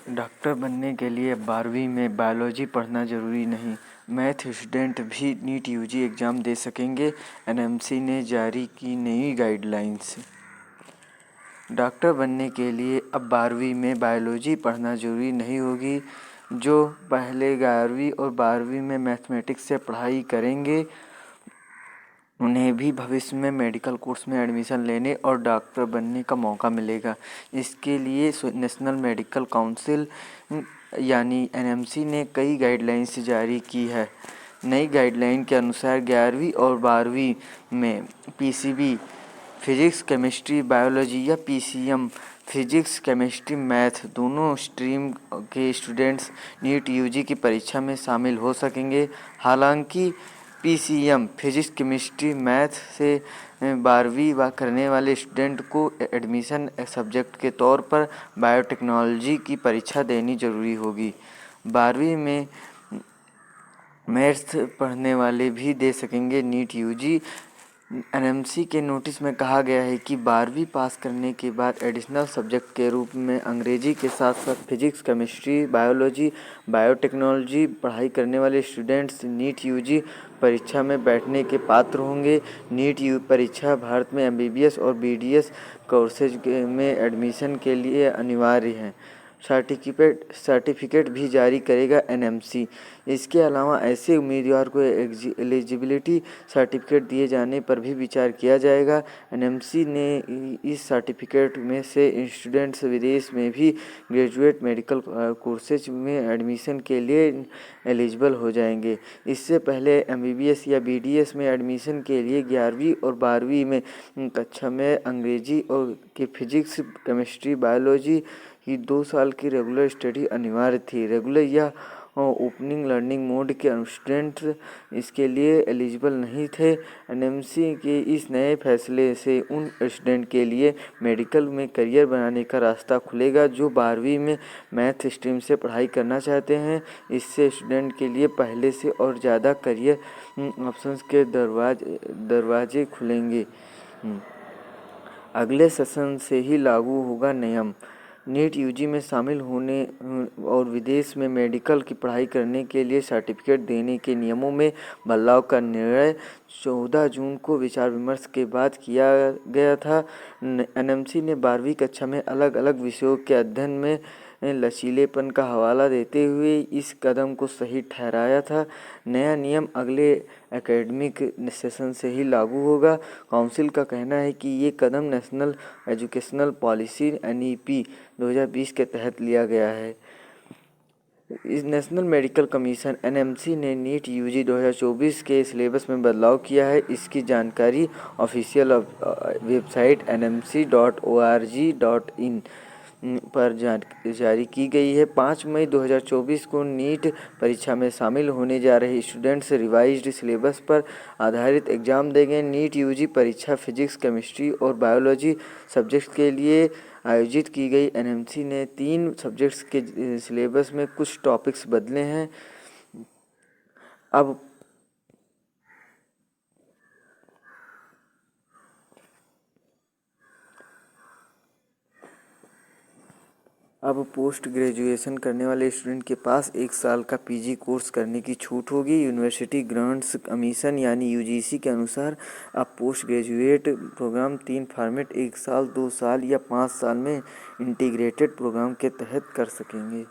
Doctor बनने के लिए 12वीं में बायोलॉजी पढ़ना जरूरी नहीं, मैथ स्टूडेंट भी नीट यूजी एग्जाम दे सकेंगे। एनएमसी ने जारी की नई गाइडलाइंस। डॉक्टर बनने के लिए अब 12वीं में बायोलॉजी पढ़ना जरूरी नहीं होगी। जो पहले 11वीं और 12वीं में मैथमेटिक्स से पढ़ाई करेंगे उन्हें भी भविष्य में मेडिकल कोर्स में एडमिशन लेने और डॉक्टर बनने का मौका मिलेगा। इसके लिए नेशनल मेडिकल काउंसिल यानी एनएमसी ने कई गाइडलाइंस जारी की है। नई गाइडलाइन के अनुसार 11वीं और 12वीं में पीसीबी फिजिक्स केमिस्ट्री बायोलॉजी या पीसीएम फिजिक्स केमिस्ट्री मैथ दोनों स्ट्रीम के स्टूडेंट्स नीट यूजी की परीक्षा में शामिल हो सकेंगे। हालांकि पीसीएम फिजिक्स केमिस्ट्री मैथ से 12वीं करने वाले स्टूडेंट को एडमिशन सब्जेक्ट के तौर पर बायोटेक्नोलॉजी की परीक्षा देनी जरूरी होगी। 12वीं में मैथ्स पढ़ने वाले भी दे सकेंगे नीट यूजी। एनएमसी के नोटिस में कहा गया है कि 12वीं पास करने के बाद एडिशनल सब्जेक्ट के रूप में अंग्रेजी के साथ साथ फिजिक्स केमिस्ट्री बायोलॉजी बायोटेक्नोलॉजी पढ़ाई करने वाले स्टूडेंट्स नीट यूजी परीक्षा में बैठने के पात्र होंगे। नीट यू परीक्षा भारत में एमबीबीएस और बीडीएस कोर्सेज में एडमिशन के लिए अनिवार्य है। सर्टिफिकेट भी जारी करेगा एनएमसी। इसके अलावा ऐसे उम्मीदवार को एलिजिबिलिटी सर्टिफिकेट दिए जाने पर भी विचार किया जाएगा। एनएमसी ने इस सर्टिफिकेट में से स्टूडेंट्स विदेश में भी ग्रेजुएट मेडिकल कोर्सेज में एडमिशन के लिए एलिजिबल हो जाएंगे। इससे पहले एमबीबीएस या बीडीएस में एडमिशन के लिए 11वीं और 12वीं में कक्षा में अंग्रेजी और की फिजिक्स केमिस्ट्री बायोलॉजी की 2 साल की रेगुलर स्टडी अनिवार्य थी। रेगुलर या ओपनिंग लर्निंग मोड के स्टूडेंट इसके लिए एलिजिबल नहीं थे। एनएमसी के इस नए फैसले से उन स्टूडेंट के लिए मेडिकल में करियर बनाने का रास्ता खुलेगा जो 12वीं में मैथ स्ट्रीम से पढ़ाई करना चाहते हैं। इससे स्टूडेंट के लिए पहले से और ज़्यादा करियर ऑप्शंस के दरवाजे खुलेंगे। अगले सेशन से ही लागू होगा नियम। नीट यूजी में शामिल होने और विदेश में मेडिकल की पढ़ाई करने के लिए सर्टिफिकेट देने के नियमों में बदलाव का निर्णय 14 जून को विचार विमर्श के बाद किया गया था। एनएमसी ने 12वीं कक्षा में अलग अलग विषयों के अध्ययन में लचीलेपन का हवाला देते हुए इस कदम को सही ठहराया था। नया नियम अगले एकेडमिक सेशन से ही लागू होगा। काउंसिल का कहना है कि ये कदम नेशनल एजुकेशनल पॉलिसी एनईपी 2020 के तहत लिया गया है। इस नेशनल मेडिकल कमीशन एनएमसी ने नीट यूजी 2024 के सिलेबस में बदलाव किया है। इसकी जानकारी ऑफिशियल वेबसाइट nmc.org.in पर जारी की गई है। 5 मई 2024 को नीट परीक्षा में शामिल होने जा रहे स्टूडेंट्स रिवाइज्ड सिलेबस पर आधारित एग्जाम देंगे। नीट यूजी परीक्षा फिजिक्स केमिस्ट्री और बायोलॉजी सब्जेक्ट्स के लिए आयोजित की गई। एनएमसी ने 3 सब्जेक्ट्स के सिलेबस में कुछ टॉपिक्स बदले हैं। अब पोस्ट ग्रेजुएशन करने वाले स्टूडेंट के पास 1 साल का पीजी कोर्स करने की छूट होगी। यूनिवर्सिटी ग्रांट्स कमीशन यानी यूजीसी के अनुसार अब पोस्ट ग्रेजुएट प्रोग्राम 3 फॉर्मेट 1 साल 2 साल या 5 साल में इंटीग्रेटेड प्रोग्राम के तहत कर सकेंगे।